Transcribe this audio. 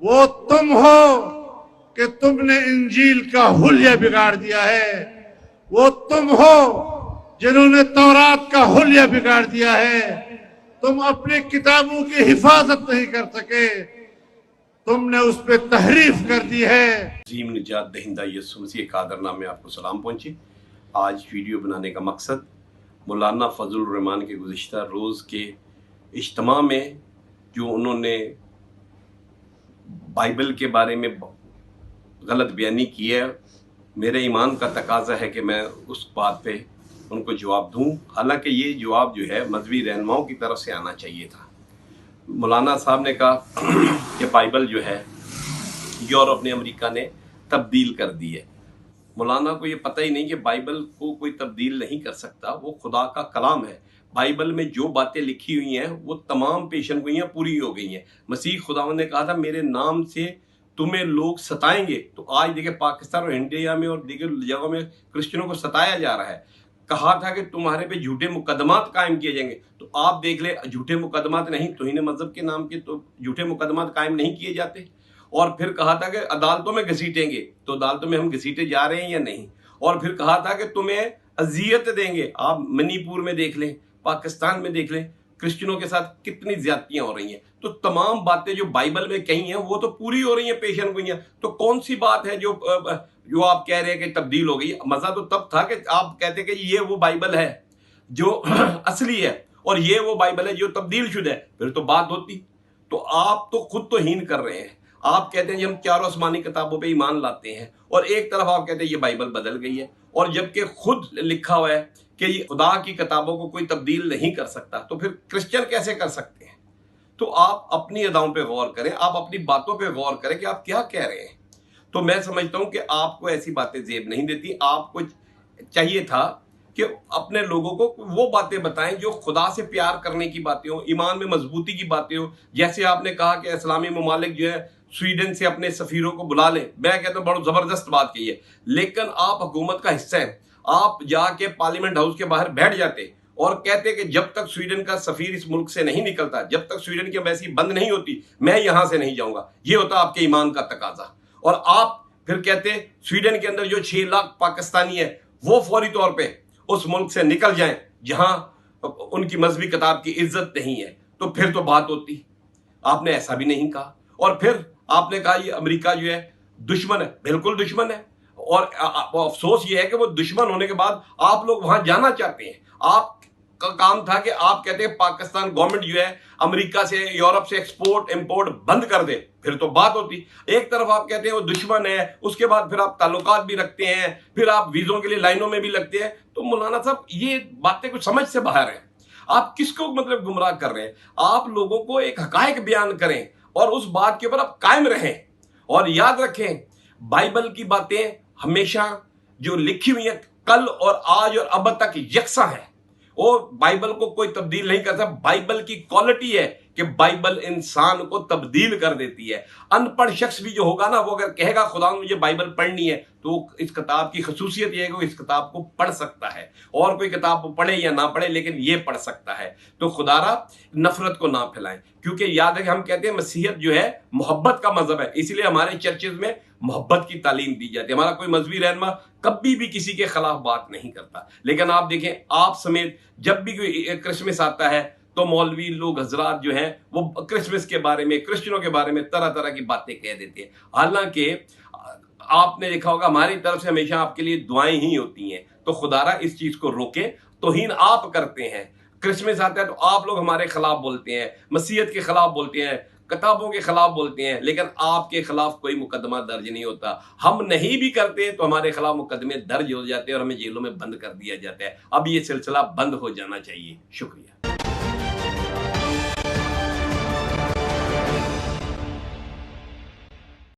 वो तुम हो कि तुमने इंजील का हुलिया बिगाड़ दिया है। वो तुम हो जिन्होंने तौरात का हुलिया बिगाड़ दिया है। तुम अपनी किताबों की हिफाजत नहीं कर सके, तुमने उस पर तहरीफ कर दी है। अजीम निजात दहिंदा यीशु मसीह का आदरनाम में आपको सलाम पहुँचे। आज वीडियो बनाने का मकसद मौलाना फजल रहमान के गुज़िश्ता रोज़ के इज्तिमा में जो उन्होंने बाइबल के बारे में गलत बयानी की है, मेरे ईमान का तकाजा है कि मैं उस बात पे उनको जवाब दूं। हालांकि ये जवाब जो है मजहबी रहनुमाओं की तरफ से आना चाहिए था। मौलाना साहब ने कहा कि बाइबल जो है यूरोप ने, अमेरिका ने तब्दील कर दी है। मौलाना को ये पता ही नहीं कि बाइबल को कोई तब्दील नहीं कर सकता, वो खुदा का कलाम है। बाइबल में जो बातें लिखी हुई हैं वो तमाम पेशन गोइयाँ पूरी हो गई हैं। मसीह खुदावंद ने कहा था मेरे नाम से तुम्हें लोग सताएंगे। तो आज देखिए पाकिस्तान और इंडिया में और दीगर जगहों में क्रिश्चियनों को सताया जा रहा है। कहा था कि तुम्हारे पे झूठे मुकदमात कायम किए जाएंगे। तो आप देख ले, झूठे मुकदमात नहीं, तौहीन मजहब के नाम के तो झूठे मुकदमात कायम नहीं किए जाते। और फिर कहा था कि अदालतों में घसीटेंगे, तो अदालतों में हम घसीटे जा रहे हैं या नहीं। और फिर कहा था कि तुम्हें अजियत देंगे। आप मणिपुर में देख लें, पाकिस्तान में देख लें, क्रिश्चियनों के साथ कितनी ज्यादतियां हो रही हैं। तो तमाम बातें जो बाइबल में कही हैं वो तो पूरी हो रही हैं पेशन गोइयां। तो कौन सी बात है जो आप कह रहे हैं कि तब्दील हो गई। मजा तो तब था कि आप कहते कि ये वो बाइबल है जो असली है और ये वो बाइबल है जो तब्दील शुदा है, फिर तो बात होती। तो आप तो खुद तो हीन कर रहे हैं। आप कहते हैं कि हम चारों आसमानी किताबों पे ईमान लाते हैं और एक तरफ आप कहते हैं ये बाइबल बदल गई है, और जबकि खुद लिखा हुआ है कि खुदा की किताबों को कोई तब्दील नहीं कर सकता, तो फिर क्रिश्चियन कैसे कर सकते हैं। तो आप अपनी अदाओं पे गौर करें, आप अपनी बातों पे गौर करें कि आप क्या कह रहे हैं। तो मैं समझता हूं कि आपको ऐसी बातें जेब नहीं देती। आपको चाहिए था कि अपने लोगों को वो बातें बताएं जो खुदा से प्यार करने की बातें हो, ईमान में मजबूती की बातें हो। जैसे आपने कहा कि इस्लामी ममालिक जो है स्वीडन से अपने सफीरों को बुला लें, मैं कहता हूं बड़ा जबरदस्त बात की है, लेकिन आप हुकूमत का हिस्सा है। आप जाके पार्लियामेंट हाउस के बाहर बैठ जाते और कहते कि जब तक स्वीडन का सफीर इस मुल्क से नहीं निकलता, जब तक स्वीडन की एम्बेसी बंद नहीं होती, मैं यहां से नहीं जाऊंगा। ये होता आपके ईमान का तकाजा। और आप फिर कहते स्वीडन के अंदर जो 6 लाख पाकिस्तानी है वो फौरी तौर पे उस मुल्क से निकल जाएं जहां उनकी मजहबी किताब की इज्जत नहीं है, तो फिर तो बात होती। आपने ऐसा भी नहीं कहा। और फिर आपने कहा ये अमेरिका जो है दुश्मन है। बिल्कुल दुश्मन है, और अफसोस ये है कि वो दुश्मन होने के बाद आप लोग वहां जाना चाहते हैं। आपका काम था कि आप कहते हैं पाकिस्तान गवर्नमेंट जो है अमेरिका से, यूरोप से एक्सपोर्ट इंपोर्ट बंद कर दे, फिर तो बात होती। एक तरफ आप कहते हैं वो दुश्मन है, उसके बाद फिर आप ताल्लुकात भी रखते हैं, फिर आप वीजों के लिए लाइनों में भी लगते हैं। तो मौलाना साहब ये बातें कुछ समझ से बाहर है। आप किसको मतलब गुमराह कर रहे हैं। आप लोगों को एक हकायक बयान करें और उस बात के ऊपर आप कायम रहें। और याद रखें बाइबल की बातें हमेशा जो लिखी हुई है कल और आज और अब तक यकसा है। और बाइबल को कोई तब्दील नहीं कर सकता। बाइबल की क्वालिटी है कि बाइबल इंसान को तब्दील कर देती है। अनपढ़ शख्स भी जो होगा ना, वो अगर कहेगा खुदा मुझे बाइबल पढ़नी है, तो इस किताब की खसूसियत यह है कि वो इस किताब को पढ़ सकता है। और कोई किताब पढ़े या ना पढ़े, लेकिन ये पढ़ सकता है। तो खुदारा नफरत को ना फैलाएं, क्योंकि याद है कि हम कहते हैं मसीहत जो है मोहब्बत का मजहब है, इसलिए हमारे चर्चेज में मोहब्बत की तालीम दी जाती है। हमारा कोई मजहबी रहनुमा कभी भी किसी के खिलाफ बात नहीं करता। लेकिन आप देखें, आप समेत जब भी कोई क्रिसमस आता है तो मौलवी लोग हजरात जो हैं वो क्रिसमस के बारे में, क्रिश्चियनों के बारे में तरह तरह की बातें कह देते हैं। हालांकि आपने देखा होगा हमारी तरफ से हमेशा आपके लिए दुआएं ही होती हैं। तो खुदारा इस चीज को रोके। तौहीन आप करते हैं। क्रिसमस आता है तो आप लोग हमारे खिलाफ बोलते हैं, मसीहत के खिलाफ बोलते हैं, किताबों के खिलाफ बोलते हैं, लेकिन आपके खिलाफ कोई मुकदमा दर्ज नहीं होता। हम नहीं भी करते तो हमारे खिलाफ मुकदमे दर्ज हो जाते हैं और हमें जेलों में बंद कर दिया जाता है। अब ये सिलसिला बंद हो जाना चाहिए। शुक्रिया।